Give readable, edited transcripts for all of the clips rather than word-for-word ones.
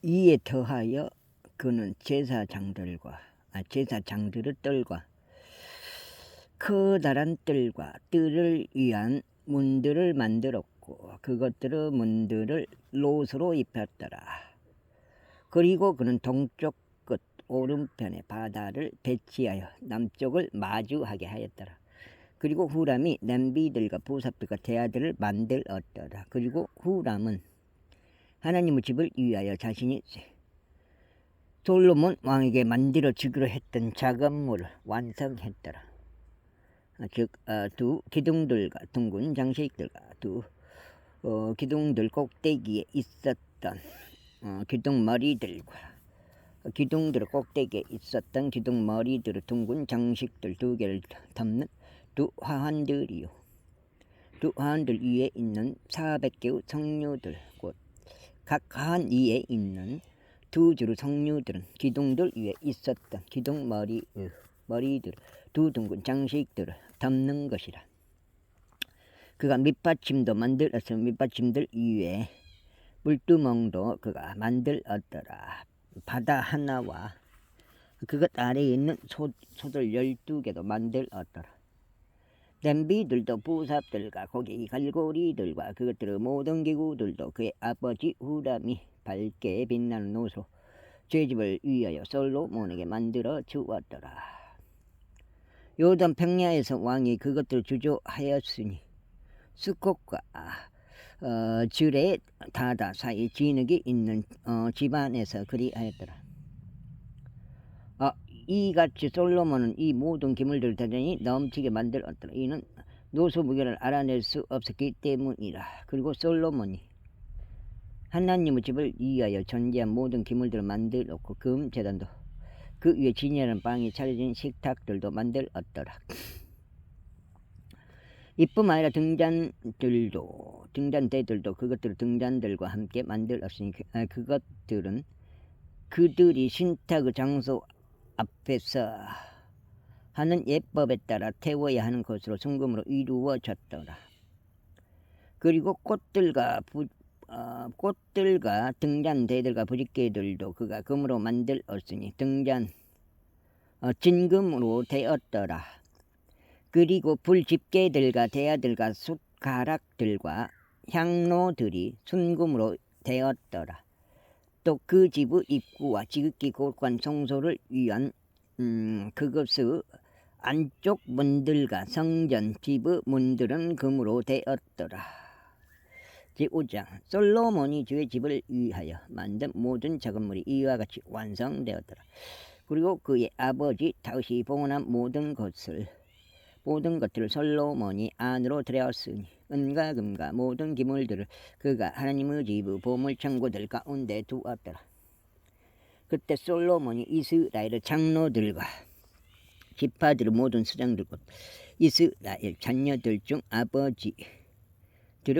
이에 더하여 그는 제사장들의 뜰과 커다란 뜰을 위한 문들을 만들었고 그것들의 문들을 롯으로 입혔더라. 그리고 그는 동쪽 끝 오른편에 바다를 배치하여 남쪽을 마주하게 하였더라. 그리고 후람이 냄비들과 부삽들과 대야들을 만들었더라. 그리고 후람은 하나님의 집을 위하여 자신이 솔로몬 왕에게 만들어 주기로 했던 작업물을 완성했더라. 즉 두 기둥들과 둥근 장식들과 두 기둥들 꼭대기에 있었던 기둥머리들과 기둥들 꼭대기에 있었던 기둥머리들의 둥근 장식들 2개를 덮는 두 화환들이요. 두 화환들 위에 있는 400개의 성류들 곧 각 화환 위에 있는 2줄의 성류들은 기둥들 위에 있었던 기둥머리들 두 둥근 장식들을 덮는 것이라. 그가 밑받침도 만들었으며 밑받침들 위에 물두멍도 그가 만들었더라. 바다 하나와 그것 아래에 있는 소들 12개도 만들었더라. 냄비들도 부삽들과 고기 갈고리들과 그것들의 모든 기구들도 그의 아버지 후람이 밝게 빛나는 옷으로 죄집을 위하여 솔로몬에게 만들어 주었더라. 요단 평야에서 왕이 그것들을 주조하였으니 수컷과 줄에 다다 사이 진흙이 있는 집안에서 그리하였더라. 이같이 솔로몬은 이 모든 기물들을 대단히 넘치게 만들었더라. 이는 노소무게를 알아낼 수 없었기 때문이라. 그리고 솔로몬이 하나님의 집을 위하여 전제한 모든 기물들을 만들었고 금 제단도 그 위에 진열한 빵이 차려진 식탁들도 만들었더라. 이뿐 아니라 등잔대들도 그것들 등잔들과 함께 만들었으니 그것들은 그들이 신탁의 장소 앞에서 하는 예법에 따라 태워야 하는 것으로 순금으로 이루어졌더라. 그리고 꽃들과 등잔대들과 부직개들도 그가 금으로 만들었으니 진금으로 되었더라. 그리고 불집게들과 대야들과 숟가락들과 향로들이 순금으로 되었더라. 또 그 집의 입구와 지극히 고룩한 성소를 위한 그것의 안쪽 문들과 성전 집의 문들은 금으로 되었더라. 제5장 솔로몬이 주의 집을 위하여 만든 모든 작업물이 이와 같이 완성되었더라. 그리고 그의 아버지 다윗이 봉헌한 모든 것들을 솔로몬이 안으로 들여왔으니 은과 금과 모든 기물들을 그가 하나님의 집의 보물창고들 가운데 두었더라. 그때 솔로몬이 이스라엘의 장로들과 지파들의 모든 수장들 곧 이스라엘 자녀들 중 아버지들의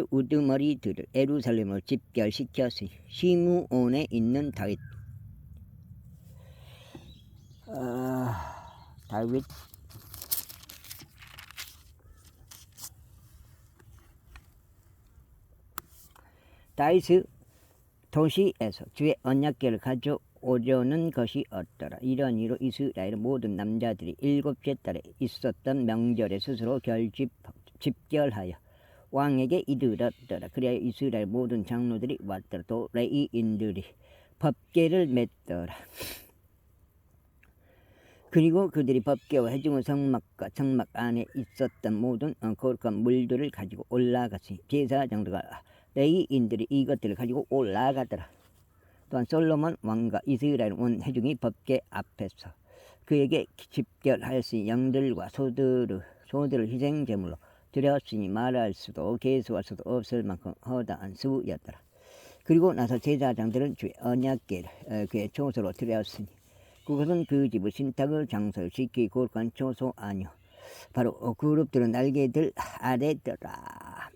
우두머리들을 예루살렘으로 집결시켰으니 시므온에 있는 다윗의 도시에서 주의 언약궤를 가져오려는 것이 없더라. 이런 이로 이스라엘의 모든 남자들이 7째 달에 있었던 명절에 스스로 집결하여 왕에게 이르렀더라. 그래야 이스라엘 모든 장로들이 왔더라. 또 레위인들이 법궤를 맸더라. 그리고 그들이 법궤와 회중의 성막과 성막 안에 있었던 모든 거룩한 물들을 가지고 올라갔으니 제사장들과 레위인들이 이것들을 가지고 올라가더라. 또한 솔로몬 왕과 이스라엘 온 회중이 법궤 앞에서 그에게 집결하였으니 양들과 소들을 희생제물로 드렸으니 말할 수도 계수할 수도 없을 만큼 허다한 수였더라. 그리고 나서 제사장들은 주의 언약궤를 그의 초소로 드렸으니 그것은 그 집의 신탁의 장소요 지키 거룩한 초소 아니요 바로 그룹들의 날개들 아래더라.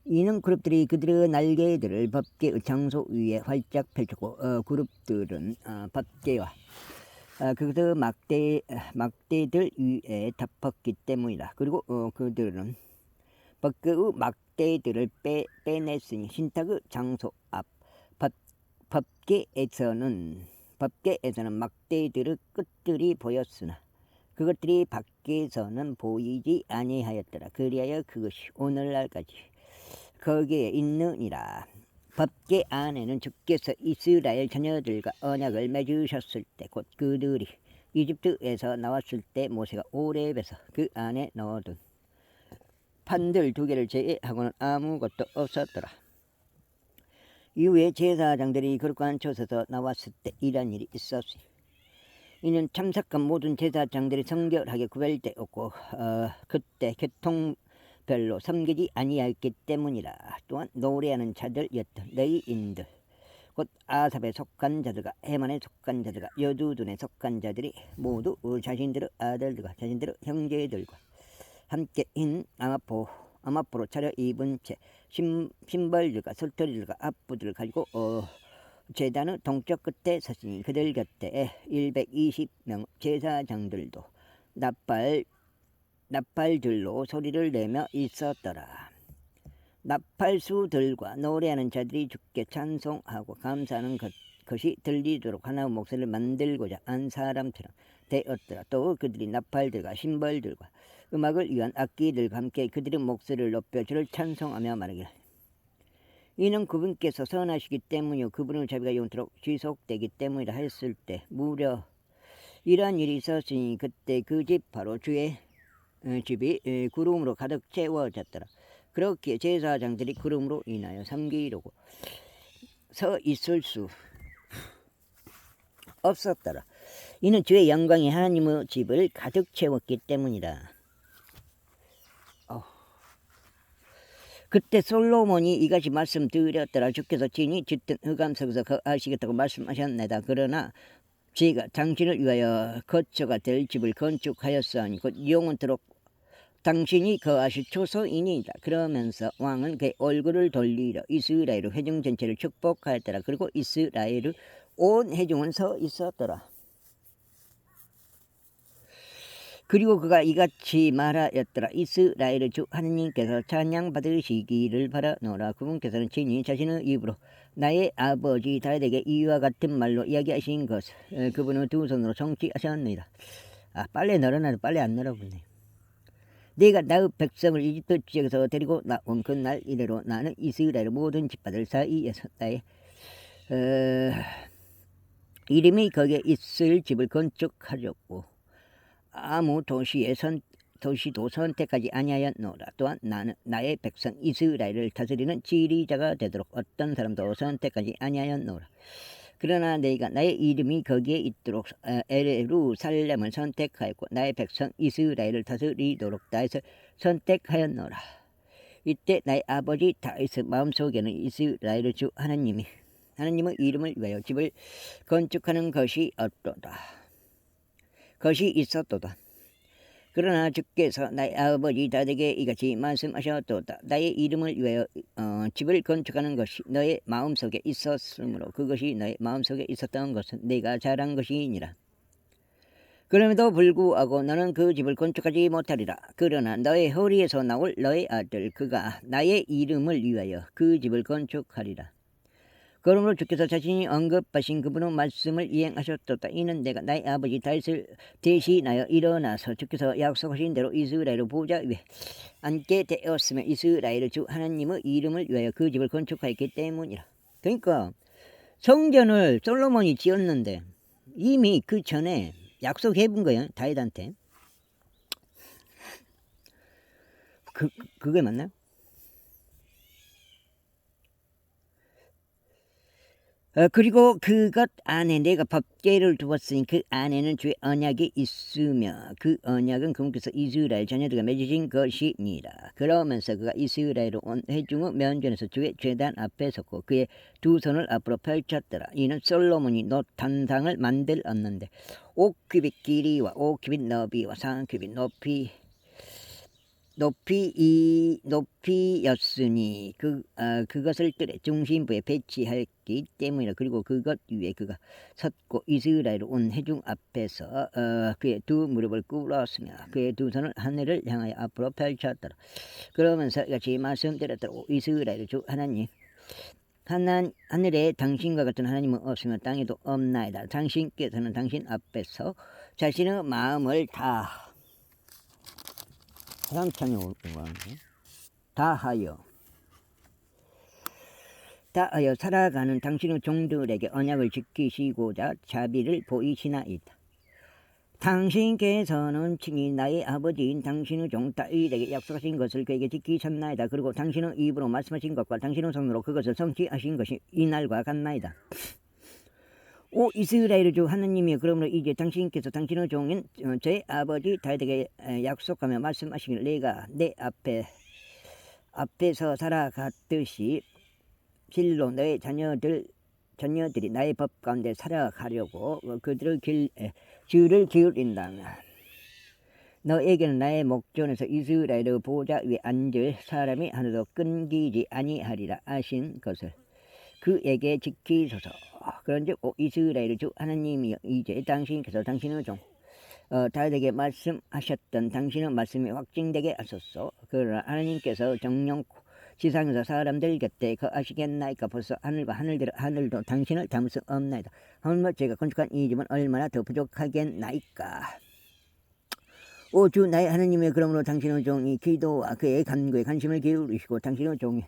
이는 그룹들이 그들의 날개들을 법궤의 장소 위에 활짝 펼쳤고 그룹들은 법궤와 그들의 막대들 위에 덮었기 때문이다. 그리고 그들은 법궤의 막대들을 빼냈으니 신탁의 장소 앞 법계에서는 막대들의 끝들이 보였으나 그것들이 밖에서는 보이지 아니하였더라. 그리하여 그것이 오늘날까지 거기에 있느니라. 법계 안에는 주께서 이스라엘 자녀들과 언약을 맺으셨을 때 곧 그들이 이집트에서 나왔을 때 모세가 오렙에서 그 안에 넣어둔 판들 2개를 제외하고는 아무것도 없었더라. 이후에 제사장들이 그릇과 앉혀서 나왔을 때 이런 일이 있었으니 이는 참석한 모든 제사장들이 성결하게 구별되었고 그때 교통별로 섬기지 아니하였기 때문이라. 또한 노래하는 자들이었던 레위인들 곧 아삽에 속한 자들과 헤만에 속한 자들과 여두둔에 속한 자들이 모두 자신들의 아들들과 자신들의 형제들과 함께 흰 아마포로 차려입은 채 신벌들과 솔토리들과 앞부들을 가지고 제단의 동쪽 끝에 섰으니 그들 곁에 120명 제사장들도 나팔들로 소리를 내며 있었더라. 나팔수들과 노래하는 자들이 주께 찬송하고 감사하는 것이 들리도록 하나의 목소리를 만들고자 한 사람처럼 되었더라. 또 그들이 나팔들과 신벌들과 음악을 위한 악기들과 함께 그들의 목소리를 높여 주를 찬송하며 말하기를 이는 그분께서 선하시기 때문이요 그분의 자비가 영원토록 지속되기 때문이라 했을 때 무려 이러한 일이 있었으니 그때 그 집 바로 주의 집이 구름으로 가득 채워졌더라. 그렇기에 제사장들이 구름으로 인하여 섬기려고 서 있을 수 없었더라. 이는 주의 영광이 하나님의 집을 가득 채웠기 때문이다. 그때 솔로몬이 이같이 말씀드렸더라. 주께서 친히 짙은 흑암석에서 거하시겠다고 말씀하셨나이다. 그러나 제가 당신을 위하여 거처가 될 집을 건축하였사오니 곧 영원토록 당신이 거하실 초소이니이다. 그러면서 왕은 그의 얼굴을 돌리려 이스라엘의 회중 전체를 축복하였더라. 그리고 이스라엘의 온 회중은 서 있었더라. 그리고 그가 이같이 말하였더라. 이스라엘의 주 하느님께서 찬양받으시기를 바라노라. 그분께서는 친히 자신의 입으로 나의 아버지 다윗에게 이와 같은 말로 이야기하신 것을 그분의 두 손으로 성취하셨느니라. 빨래 널어놔도 빨래 안 널어보네. 내가 나의 백성을 이집트 지역에서 데리고 나온 그날 이래로 나는 이스라엘의 모든 집파들 사이에서 나의 이름이 거기에 있을 집을 건축하려고 아무 도시도 선택하지 아니하였노라. 또한 나는 나의 백성 이스라엘을 다스리는 지리자가 되도록 어떤 사람도 선택하지 아니하였노라. 그러나 내가 나의 이름이 거기에 있도록 예루살렘을 선택하였고 나의 백성 이스라엘을 다스리도록 다윗을 선택하였노라. 이때 나의 아버지 다윗의 마음속에는 이스라엘의 주 하나님의 이름을 위하여 집을 건축하는 것이 있었도다. 그러나 주께서 나의 아버지 다윗에게 이같이 말씀하셨도다. 나의 이름을 위하여 집을 건축하는 것이 너의 마음속에 있었으므로 그것이 너의 마음속에 있었던 것은 내가 잘한 것이니라. 그럼에도 불구하고 너는 그 집을 건축하지 못하리라. 그러나 너의 허리에서 나올 너의 아들 그가 나의 이름을 위하여 그 집을 건축하리라. 그러므로 주께서 자신이 언급하신 그분의 말씀을 이행하셨도다. 이는 내가 나의 아버지 다윗을 대신하여 일어나서 주께서 약속하신 대로 이스라엘의 보좌 위에 앉게 되었으며 이스라엘의 주 하나님의 이름을 위하여 그 집을 건축하였기 때문이라. 그러니까 성전을 솔로몬이 지었는데 이미 그 전에 약속해 본 거예요. 다윗한테. 그게 맞나요? 그리고 그것 안에 내가 법궤를 두었으니 그 안에는 주의 언약이 있으며 그 언약은 그분께서 이스라엘 자녀들과 맺으신 것이니라. 그러면서 그가 이스라엘의 온 회중의 면전에서 주의 제단 앞에 섰고 그의 두 손을 앞으로 펼쳤더라. 이는 솔로몬이 단상을 만들었는데 5규빗 길이와 5규빗 너비와 3규빗 높이였으니 그것을 뜰의 중심부에 배치했기 때문이라. 그리고 그것 위에 그가 섰고 이스라엘 온 회중 앞에서 그의 두 무릎을 꿇었으며 그의 두 손을 하늘을 향하여 앞으로 펼쳤더라. 그러면서 이같이 말씀드렸더라. 이스라엘 주 하나님 하늘에 당신과 같은 하나님은 없으며 땅에도 없나이다. 당신께서는 당신 앞에서 자신의 마음을 다하여 살아가는 당신의 종들에게 언약을 지키시고자 자비를 보이시나이다. 당신께서는 친히 나의 아버지인 당신의 종 다윗에게 약속하신 것을 그에게 지키셨나이다. 그리고 당신의 입으로 말씀하신 것과 당신의 손으로 그것을 성취하신 것이 이날과 같나이다. 오 이스라엘 주 하느님이여, 그러므로 이제 당신께서 당신의 종인 제 아버지 다윗에게 약속하며 말씀하시기를 내가 내 앞에서 살아갔듯이 실로 너의 자녀들이 나의 법 가운데 살아가려고 그들의 귀를 기울인다면 너에게는 나의 목전에서 이스라엘의 보좌 위에 앉을 사람이 하나도 끊기지 아니하리라 하신 것을 그에게 지키소서. 그런즉 이스라엘 주 하나님이여, 이제 당신께서 당신의 종 다윗에게 말씀하셨던 당신의 말씀이 확증되게 하소서. 그러나 하나님께서 정령코 지상에서 사람들 곁에 거하시겠나이까. 벌써 하늘과 하늘도 당신을 담을 수 없나이다. 하물며 제가 건축한 이 집은 얼마나 더 부족하겠나이까. 오 주 나의 하나님의, 그러므로 당신의 종이 기도와 그의 간구에 관심을 기울이시고 당신의 종이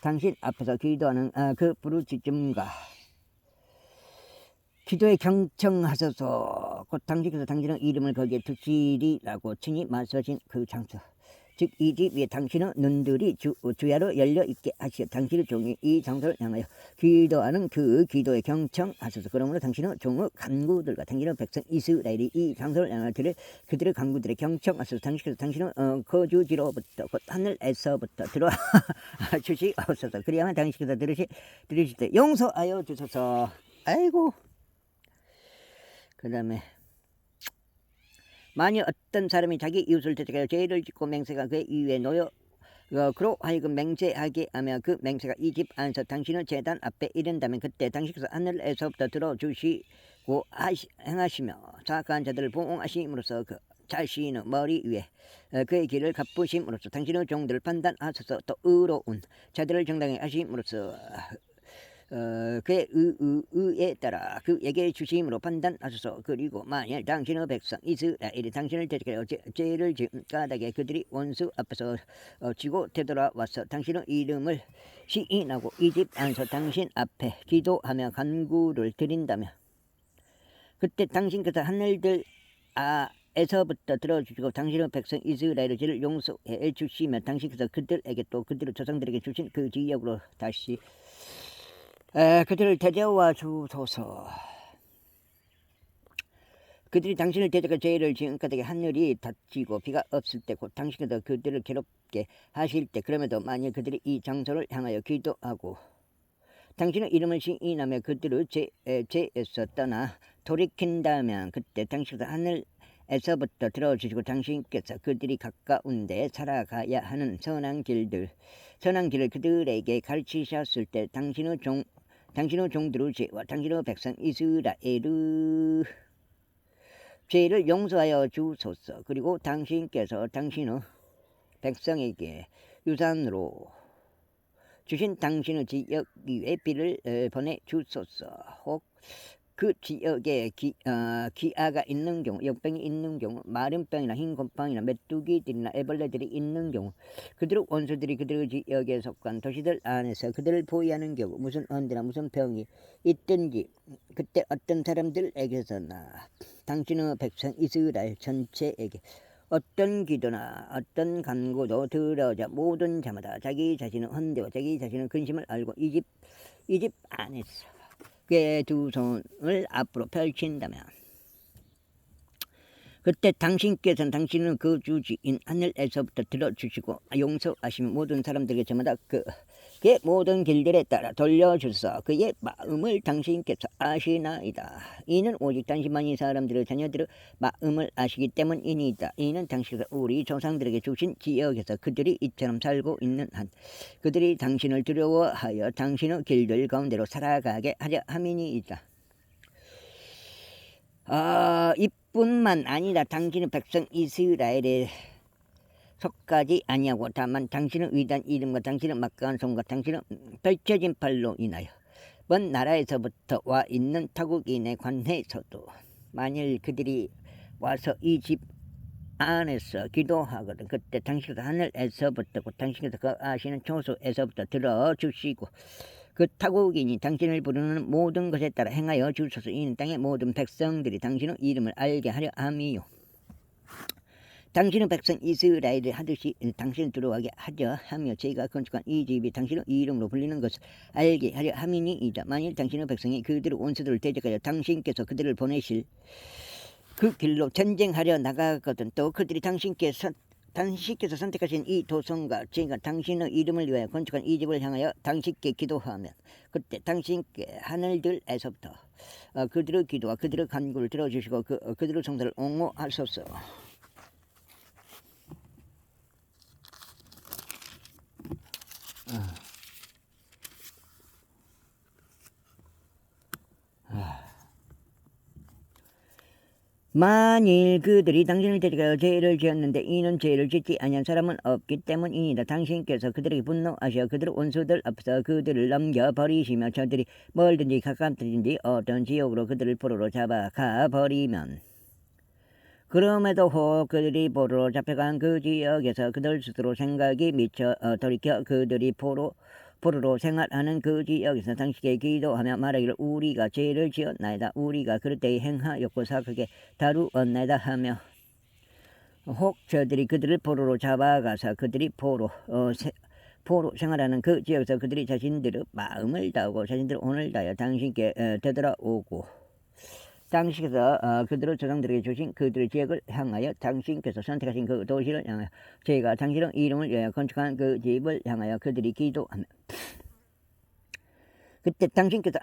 당신 앞에서 기도하는 그 부르짖음과 기도에 경청하소서. 곧 당신께서 당신의 이름을 거기에 두시리라고 친히 말씀하신 그 장소, 즉 이 집 위에 당신의 눈들이 주야로 열려있게 하시어 당신의 종이 이 장소를 향하여 기도하는 그 기도에 경청하소서. 그러므로 당신의 종의 간구들과 당신의 백성 이스라엘이 이 장소를 향하여 그들의 간구들에 경청하소서. 당신께서 당신의 거주지로부터 곧 하늘에서부터 들어와 주시옵소서. 그리하면 당신께서 들으실 때 용서하여 주소서. 아이고. 그 다음에 만일 어떤 사람이 자기 이웃을 대적하여 죄를 짓고 맹세가 그의 이위에 놓여 그로 하여금 맹세하게 하며 그 맹세가 이 집 안에서 당신의 제단 앞에 이른다면 그때 당신께서 하늘에서부터 들어주시고 행하시며 사악한 자들을 보응하심으로써 그 자신의 머리 위에 그의 길을 갚으심으로써 당신의 종들을 판단하소서. 또 의로운 자들을 정당히 하심으로써 그의 의에 따라 그에게 주심으로 판단하소서. 그리고 만일 당신의 백성 이스라엘이 당신을 대적하여 죄를 지은 까닭에 그들이 원수 앞에서 지고 되돌아와서 당신의 이름을 시인하고 이 집 안에서 당신 앞에 기도하며 간구를 드린다면 그때 당신께서 하늘들 에서부터 들어주시고 당신의 백성 이스라엘의 죄를 용서해 주시며 당신께서 그들에게 또 그들의 조상들에게 주신 그 지역으로 다시 그들을 데려와 주소서. 그들이 당신을 대적해 죄를 지은 까닭에 하늘이 닫히고 비가 없을 때 곧 당신께서 그들을 괴롭게 하실 때, 그럼에도 만일 그들이 이 장소를 향하여 기도하고 당신의 이름을 시인하며 그들의 죄에서 떠나 돌이킨다면 그때 당신께서 하늘에서부터 들어주시고 당신께서 그들이 가까운데 살아가야 하는 선한 길을 그들에게 가르치셨을 때 당신의 종들의 죄와 당신의 백성 이스라엘의 죄를 용서하여 주소서. 그리고 당신께서 당신의 백성에게 유산으로 주신 당신의 지역 위에 비를 보내주소서. 혹 그 지역에 기아가 있는 경우, 역병이 있는 경우, 마른 병이나 흰 곰팡이나 메뚜기들이나 애벌레들이 있는 경우, 그들의 원수들이 그들의 지역에 속한 도시들 안에서 그들을 포위하는 경우, 무슨 언제나 무슨 병이 있든지 그때 어떤 사람들에게서나 당신의 백성 이스라엘 전체에게 어떤 기도나 어떤 간구도 들어오자 모든 자마다 자기 자신의 헌대와 자기 자신의 근심을 알고 이 집 안에서 그의 두 손을 앞으로 펼친다면 그때 당신께서는 당신의 그 주지인 하늘에서부터 들어주시고 용서하시면 모든 사람들에게 저마다 그의 모든 길들에 따라 돌려주소서. 그의 마음을 당신께서 아시나이다. 이는 오직 당신만이 사람들의 자녀들의 마음을 아시기 때문이니이다. 이는 당신께서 우리 조상들에게 주신 지역에서 그들이 이처럼 살고 있는 한 그들이 당신을 두려워하여 당신의 길들 가운데로 살아가게 하려 함이니이다. 이뿐만 아니라 당신의 백성 이스라엘의 속까지 아니하고 다만 당신의 위대한 이름과 당신의 막강한 손과 당신의 펼쳐진 팔로 인하여 먼 나라에서부터 와 있는 타국인의 관해에서도 만일 그들이 와서 이 집 안에서 기도하거든 그때 당신께서 하늘에서부터 곧 당신께서 거하시는 초소에서부터 들어주시고 그 타국인이 당신을 부르는 모든 것에 따라 행하여 주소서. 이는 땅의 모든 백성들이 당신의 이름을 알게 하려 함이요 당신의 백성 이스라엘을 하듯이 당신을 들어가게 하려 하며 제가 건축한 이 집이 당신의 이름으로 불리는 것을 알게 하려 함이니이다. 만일 당신의 백성이 그들의 원수들을 대적하여 당신께서 그들을 보내실 그 길로 전쟁하려 나가거든 또 그들이 당신께서 선택하신 이 도성과 제가 당신의 이름을 위하여 건축한 이 집을 향하여 당신께 기도하면 그때 당신께 하늘들에서부터 그들의 기도와 그들의 간구를 들어주시고 그들의 성사를 옹호하소서. 만일 그들이 당신을 대적하여 죄를 지었는데 이는 죄를 짓지 아니한 사람은 없기 때문이니라. 당신께서 그들에게 분노하셔 그들의 원수들 앞에서 그들을 넘겨버리시며 저들이 멀든지 가깝든지 어떤 지역으로 그들을 포로로 잡아가 버리면 그럼에도 혹 그들이 포로로 잡혀간 그 지역에서 그들 스스로 생각이 미쳐 돌이켜 그들이 포로로 생활하는 그 지역에서 당신께 기도하며 말하기를 우리가 죄를 지었나이다. 우리가 그릇되이 행하였고 사악하게 다루었나이다 하며 혹 저들이 그들을 포로로 잡아가서 그들이 포로 생활하는 그 지역에서 그들이 자신들의 마음을 다하고 자신들의 혼을 다하여 당신께 되돌아오고 당신께서 그들의 조상들에게 주신 그들의 지역을 향하여 당신께서 선택하신 그 도시를 향하여 제가 당신의 이름을 위하여 건축한 그 집을 향하여 그들이 기도하며 그때 당신께서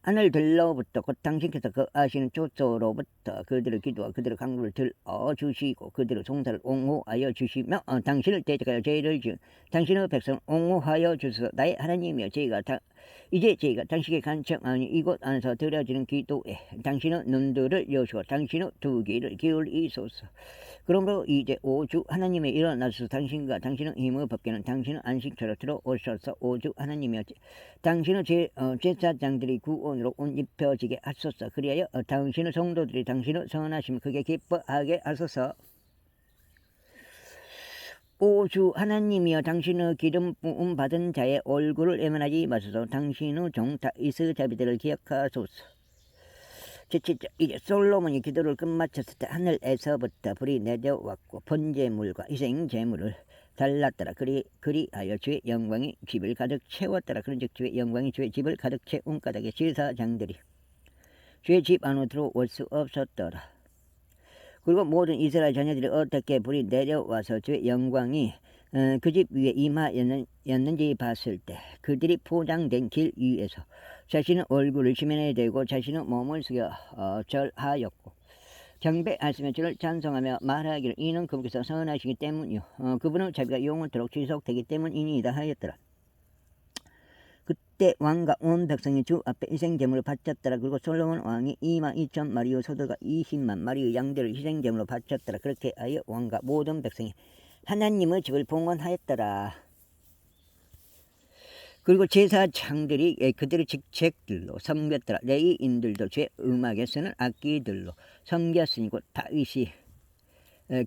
하늘들로부터 곧 당신께서 거하시는 초소로부터 그들의 기도와 그들의 간구를 들어주시고 그들의 송사를 옹호하여 주시며 당신을 대적하여 죄를 지은 당신의 백성을 옹호하여 주소서. 나의 하나님이여 이제 저희가 당신께 간청하니 이곳 안에서 드려지는 기도에 당신의 눈들을 여시고 당신의 두 귀를 기울이소서. 그러므로 이제 오주 하나님의 일어나소서. 당신과 당신의 힘의 법궤는 당신의 안식처로 들어오셔서 오주 하나님이여 당신의 제사장들이 구원으로 옷 입혀지게 하소서. 그리하여 당신의 성도들이 당신의 선하심을 크게 기뻐하게 하소서. 오주 하나님이여 당신의 기름 부음 받은 자의 얼굴을 애면하지 마소서. 당신의 종 다윗의 자비들을 기억하소서. 이제 솔로몬이 기도를 끝마쳤을 때 하늘에서부터 불이 내려왔고 번제물과 희생제물을 달랐더라. 그리하여 주의 영광이 집을 가득 채웠더라. 그런즉 주의 영광이 주의 집을 가득 채운 까닭에 제사장들이 주의 집 안으로 들어올 수 없었더라. 그리고 모든 이스라엘 자녀들이 어떻게 불이 내려와서 주의 영광이 그 집 위에 임하였는지 봤을 때 그들이 포장된 길 위에서 자신의 얼굴을 지면에 대고 자신의 몸을 숙여 절하였고 경배하시며 주를 찬송하며 말하기를 이는 그분께서 선하시기 때문이요 그분의 자비가 영원토록 지속되기 때문이니이다 하였더라. 그때 왕과 온 백성이 주 앞에 희생제물을 바쳤더라. 그리고 솔로몬 왕이 22,000마리의 소들과 20만 마리의 양들을 희생제물로 바쳤더라. 그렇게 하여 왕과 모든 백성이 하나님의 집을 봉헌하였더라. 그리고 제사장들이 그들의 직책들로 섬겼더라. 레위인들도 제 음악에 쓰는 악기들로 섬겼으니 곧 다윗이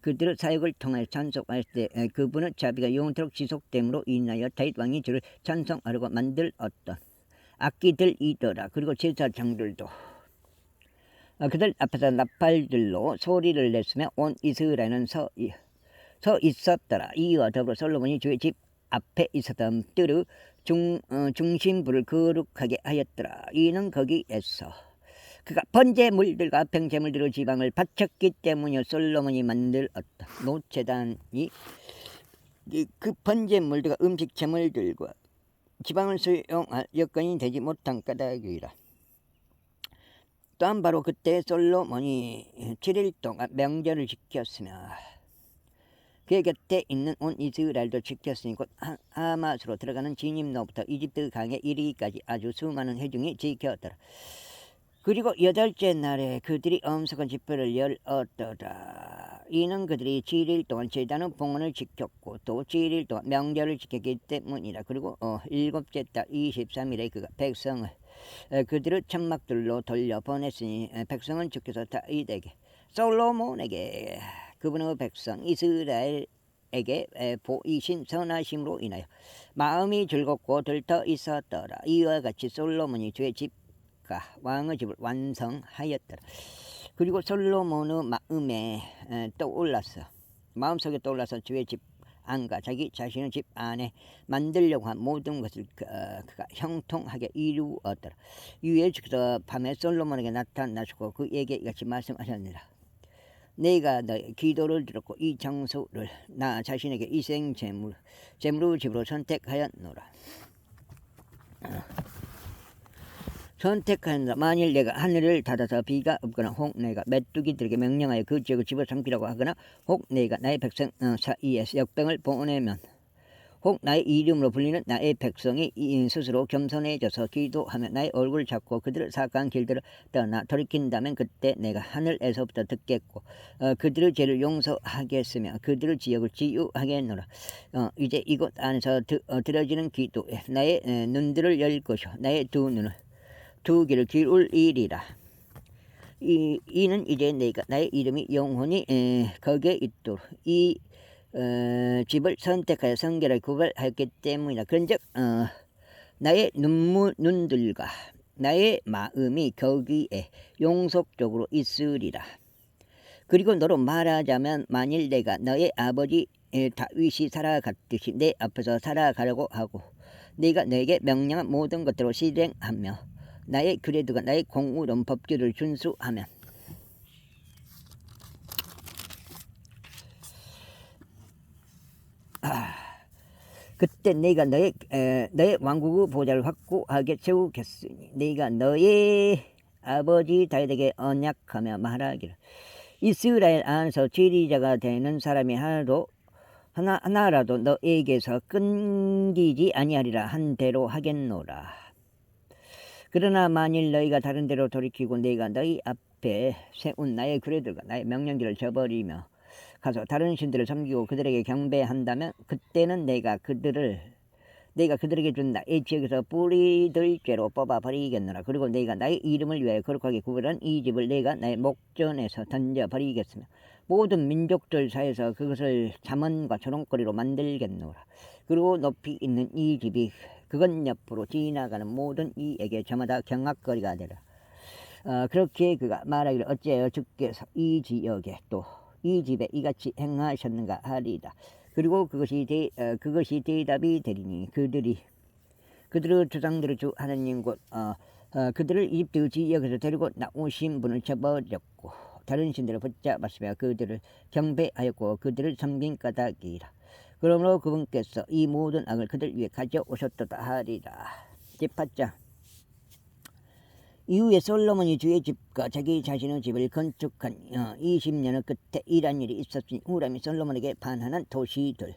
그들의 사역을 통하여 찬송할 때 그분의 자비가 영원토록 지속됨으로 인하여 다윗 왕이 주를 찬송하려고 만들었던 악기들이더라. 그리고 제사장들도 그들 앞에서 나팔들로 소리를 냈으며 온 이스라엘은 서 있었더라. 이와 더불어 솔로몬이 주의 집 앞에 있었던 뜰의 중심부를 거룩하게 하였더라. 이는 거기에서 그가 번제물들과 평제물들의 지방을 바쳤기 때문이요 솔로몬이 만들었다. 노제단이 그 번제물들과 음식 제물들과 지방을 수용할 여건이 되지 못한 까닭이라. 또한 바로 그때 솔로몬이 7일 동안 명절을 지켰으며 그의 곁에 있는 온 이스라엘도 지켰으니 곧 하맛으로 들어가는 진입로부터 이집트 강에 이르기까지 아주 수많은 회중이 지켰더라. 그리고 여덟째 날에 그들이 엄석한 집회를 열었더라. 이는 그들이 7일 동안 제단의 봉헌을 지켰고 또 7일 동안 명절을 지켰기 때문이라. 그리고 일곱째 달 23일에 그가 백성을 그들의 천막들로 돌려보냈으니 백성은 주께서 다윗에게 솔로몬에게 그분의 백성 이스라엘에게 보이신 선하심으로 인하여 마음이 즐겁고 들떠 있었더라. 이와 같이 솔로몬이 주의 집 왕의 집을 완성하였더라. 그리고 솔로몬의 마음에 떠올랐어. 마음속에 떠올라서 주의 집 안과 자기 자신의 집 안에 만들려고 한 모든 것을 그가 형통하게 이루었더라. 이에 주께서 밤에 솔로몬에게 나타나시고 그에게 이같이 말씀하셨느니라. 내가 너의 기도를 들었고 이 장소를 나 자신에게 이생 제물의 집으로 선택하였노라. 선택하였노라. 만일 내가 하늘을 닫아서 비가 없거나 혹 내가 메뚜기들에게 명령하여 그 지역을 집어삼키라고 하거나 혹 내가 나의 백성 사이에서 역병을 보내면 혹 나의 이름으로 불리는 나의 백성이 스스로 겸손해져서 기도하며 나의 얼굴을 잡고 그들을 사악한 길들을 떠나 돌이킨다면 그때 내가 하늘에서부터 듣겠고 그들의 죄를 용서하겠으며 그들의 지역을 치유하겠노라. 이제 이곳 안에서 들어지는 기도에 나의 눈들을 열 것이요 나의 두 귀를 기울이리라. 이는 이제 내가 나의 이름이 영원히 거기에 있도록 이 집을 선택하여 성결하게 구별하였기 때문이라. 그런즉 나의 눈들과 나의 마음이 거기에 용속적으로 있으리라. 그리고 너로 말하자면 만일 내가 너의 아버지 다윗이 살아갔듯이 내 앞에서 살아가려고 하고 내가 너에게 명령한 모든 것들을 실행하며 나의 규례들과 나의 공의로운 법규를 준수하면 그때 내가 너의 왕국의 보좌를 확고하게 세우겠으니 내가 너의 아버지 다윗에게 언약하며 말하기를 이스라엘 안에서 지리자가 되는 사람이 하나라도 너에게서 끊기지 아니하리라 한 대로 하겠노라. 그러나 만일 너희가 다른 데로 돌이키고 내가 너희 앞에 세운 나의 규례들과 나의 명령들을 저버리며 가서 다른 신들을 섬기고 그들에게 경배한다면 그때는 내가 그들에게 준 나의 지역에서 뿌리들 죄로 뽑아버리겠노라. 그리고 내가 나의 이름을 위하여 거룩하게 구별한 이 집을 내가 나의 목전에서 던져버리겠으며 모든 민족들 사이에서 그것을 잠언과 조롱거리로 만들겠노라. 그리고 높이 있는 이 집이 그건 옆으로 지나가는 모든 이에게 저마다 경악거리가 되라. 그렇게 그가 말하기를 어찌하여 주께서 이 지역에 또 이 집에 이같이 행하셨는가 하리라. 그리고 그것이 대답이 되리니 그들의 조상들의 주 하나님 곧 그들을 이집트 지역에서 데리고 나오신 분을 쳐버렸고 다른 신들을 붙잡았으며 그들을 경배하였고 그들을 섬긴 까닭이라. 그러므로 그분께서 이 모든 악을 그들 위에 가져오셨도다 하리라. 제8장. 이후에 솔로몬이 주의 집과 자기 자신의 집을 건축한 20년의 끝에 이러한 일이 있었으니 후람이 솔로몬에게 반하는 도시들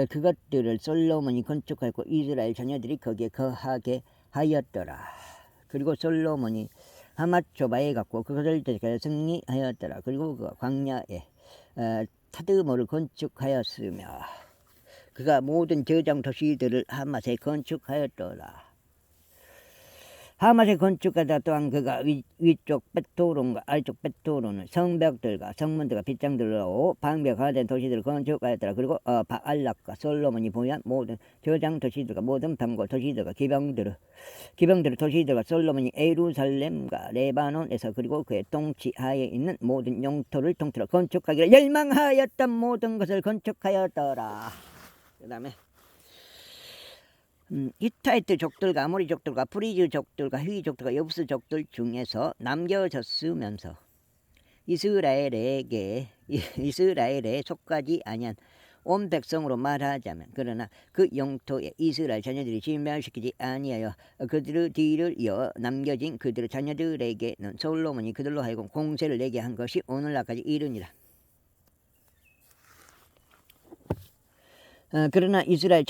그것들을 솔로몬이 건축하였고 이스라엘 자녀들이 거기에 거하게 하였더라. 그리고 솔로몬이 하맛조바에 갔고 그것을 대적하여 승리하였더라. 그리고 그가 광야에 타드모를 건축하였으며 그가 모든 저장 도시들을 하맛에 건축하였더라. 하맛에 건축하다 또한 그가 위쪽 벳토론과 아래쪽 벳토론은 성벽들과 성문들과 빗장들로 방벽화된 도시들을 건축하였더라. 그리고 바알락과 솔로몬이 보유한 모든 저장 도시들과 모든 병고 도시들과 기병들의 도시들과 솔로몬이 예루살렘과 레바논에서 그리고 그의 통치하에 있는 모든 영토를 통틀어 건축하기를 열망하였던 모든 것을 건축하였더라. 그 다음에 히타이트 족들과 아모리 족들과 프리즈 족들과 휘 족들과 여부스 족들 중에서 남겨졌으면서 이스라엘에 속하지 아니한 온 백성으로 말하자면 그러나 그 영토에 이스라엘 자녀들이 진멸시키지 아니하여 그들의 뒤를 이어 남겨진 그들의 자녀들에게는 솔로몬이 그들로 하여금 공세를 내게 한 것이 오늘날까지 이르니라. 그러나 이스라엘